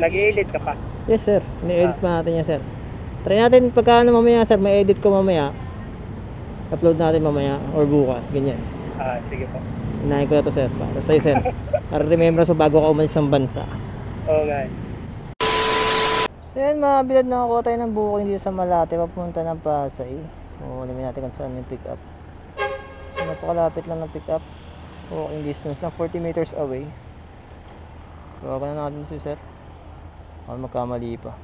Nag-i-edit ka pa? Yes sir, ni-edit pa natin yan sir. Try natin pagka ano mamaya sir, may edit ko mamaya. Upload natin mamaya or bukas, ganyan. Sige po. Inahin ko na to sir, para sa'yo sir. Para remember so bago ka umalis ng bansa. Oo nga. So yan mga bilad, nakakuha tayo ng booking dito sa Malate papunta ng Pasay. So alamin natin kung saan yung pick up. So napakalapit lang ng pick up. Walking distance lang, 40 meters away. Tawagan na natin si sir. Baka magkamali pa.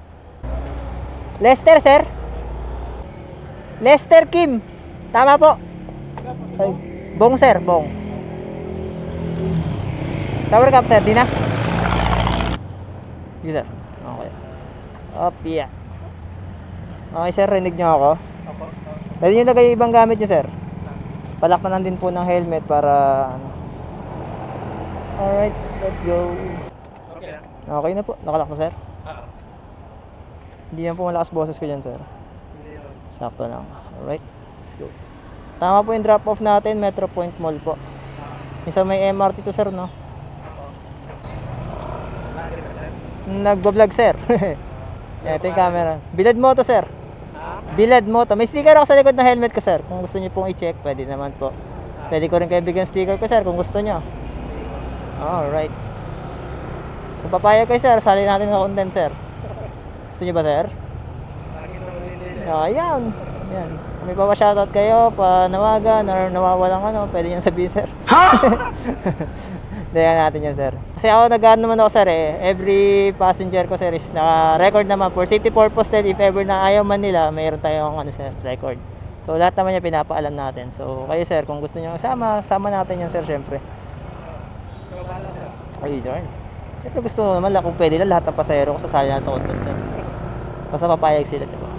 Lester sir? Lester Kim. Tama po. Ay, Bong sir, Bong. Tower cap sir, di na? Yes sir. Okay. Yeah. Okay sir, rinig nyo ako. Pwede nyo lagay ibang gamit nyo sir. Palakpanan din po ng helmet para ano. Alright, let's go. Okay na po, nakalak na sir. Hindi yan po malakas boses ko dyan sir. Sakto lang. Alright, let's go. Tama po yung drop off natin, Metro Point Mall po. Isa may MRT to sir no. Nagbablog sir. Ito yung camera. Bilad Moto sir. Bilad Moto. May sticker ako sa likod ng helmet ko sir. Kung gusto niyo pong i-check, pwede naman po. Pwede ko rin kayo bigyan sticker ko sir kung gusto niyo. Alright. So papayag kayo sir, sali natin sa content sir. Gusto niyo ba sir? Ayan. Ayan. Kung may shoutout kayo, panawagan or nawawalang ano, pwede niyo sabihin sir. Dayan natin yan sir. Kasi ako nag-ano naman ako sir eh. Every passenger ko sir is naka-record naman for safety purpose din. If ever na ayaw man nila, mayroon tayong ano sir, record. So lahat naman yan pinapaalam natin. So kayo sir, kung gusto niyo sama natin yan sir syempre. Ay darn. Siyempre gusto mo naman kung pwede lang lahat ng pasahero ko sasali na sa content sir. Basta papayag sila diba?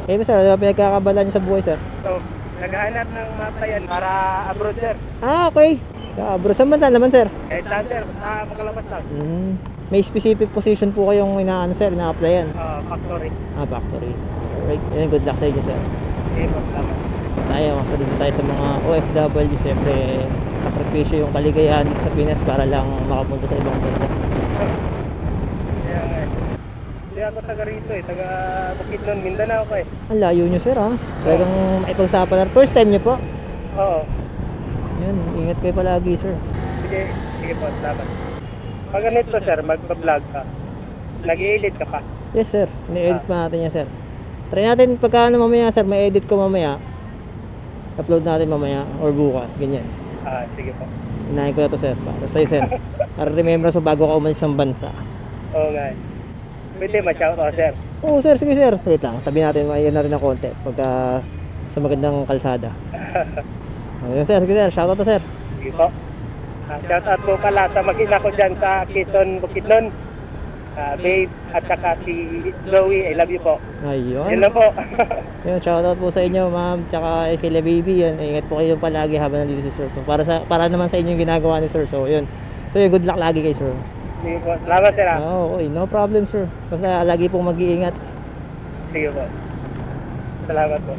Okay sir, ano pinagkakabalan niyo sa buhay sir? So, naghahanap ng mapa yan para abroad sir. Okay. Bro, saan bansa naman sir? Saan sir? Makalabas lang. May specific position po kayong inaano sir, ina-applyan? Factory. Factory. Alright, and good luck sa inyo sir. Okay po, salamat. Tayo, masalita tayo sa mga OFW. Siyempre, sakripisyo yung kaligayahan sa Pinas para lang makapunta sa ibang bansa. Hindi ako taga rito eh, taga Bukidnon, Mindanao ko eh. Ang layo nyo sir ha. Talagang maipagsapan na. First time nyo po? Oo. Yun, ingat kayo palagi sir. Sige po, salamat. Pag ganito sir, magpa-vlog ka, nag-i-edit ka pa? Yes sir, ni-edit pa natin yan sir. Try natin pagka ano mamaya sir, may edit ko mamaya. Upload natin mamaya or bukas, ganyan. Sige po. Inahin ko na to sir, para sa'yo sir. Para remember so bago ka umalis ng bansa. Oo nga. Pwede ma-shoutout sir? Oo sir, sige sir. Wait lang, tabi natin, maiyan na rin ng konti pagka sa magandang kalsada. Ayun sir, sige sir, shoutout to sir. Sige po. Shoutout po pala sa mag-ina ko dyan sa Quezon, Bukidnon. Babe at saka si Zoe, I love you po. Ayun. Yun lang po. Yun, shoutout po sa inyo ma'am, tsaka kay baby. Yun, ingat po kayo palagi habang nandito si sir. Para naman sa inyo yung ginagawa ni sir. So yun, good luck lagi kay sir. Sige po, salamat sir ha. Okay, no problem sir. Basta lagi pong mag-iingat. Sige po. Salamat po.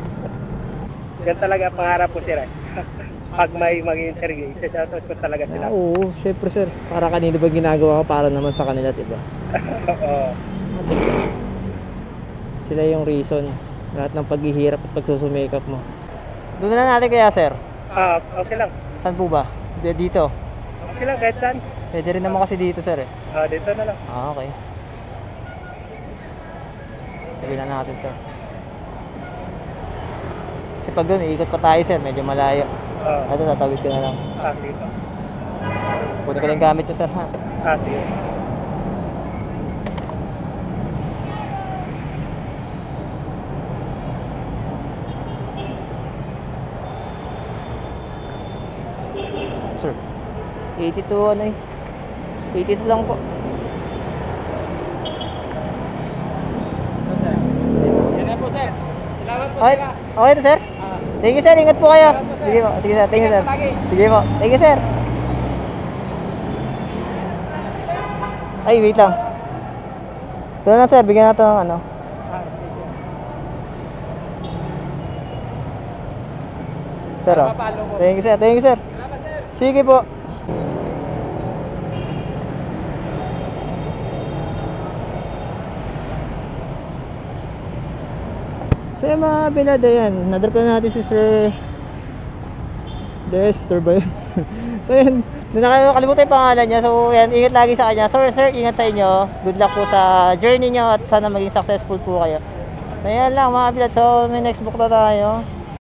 Yan talaga pangarap ko sir eh. Pag may mag-interview, isa-shoutout ko talaga sila. Oo, syempre sir. Para kanino ba ginagawa ko para naman sa kanila, diba? Oo. Sila yung reason. Lahat ng paghihirap at pagsusumikap mo. Doon na natin kaya sir? Okay lang. Saan po ba? Dito? Okay lang, kahit saan. Pwede rin naman kasi dito sir eh. Dito na lang. Okay. Sabihin na natin sir. Kasi pag doon, iikot pa tayo sir, medyo malayo. Ito, tatawid ko na lang. Sige po. Punin ko lang gamit nyo sir ha. Sige. Sir, 82 ano eh. 82 lang po. Yan na po sir. Salamat po Okay, sir. okay to sir? Thank you sir, ingat po kayo. Sige po, sige sir, thank you sir. Sige po, thank you sir. Ay, wait lang. Doon na sir, bigyan natin ng ano. Sir, oh. Thank you sir, thank you sir. Sige po. So yan mga bilad, ayan, nadrop na natin si Sir Lester ba yun? So yan, nakalimutan yung pangalan niya. So yan, ingat lagi sa kanya. Sir, ingat sa inyo. Good luck po sa journey nyo at sana maging successful po kayo. So yan lang mga bilad. So may next book na tayo.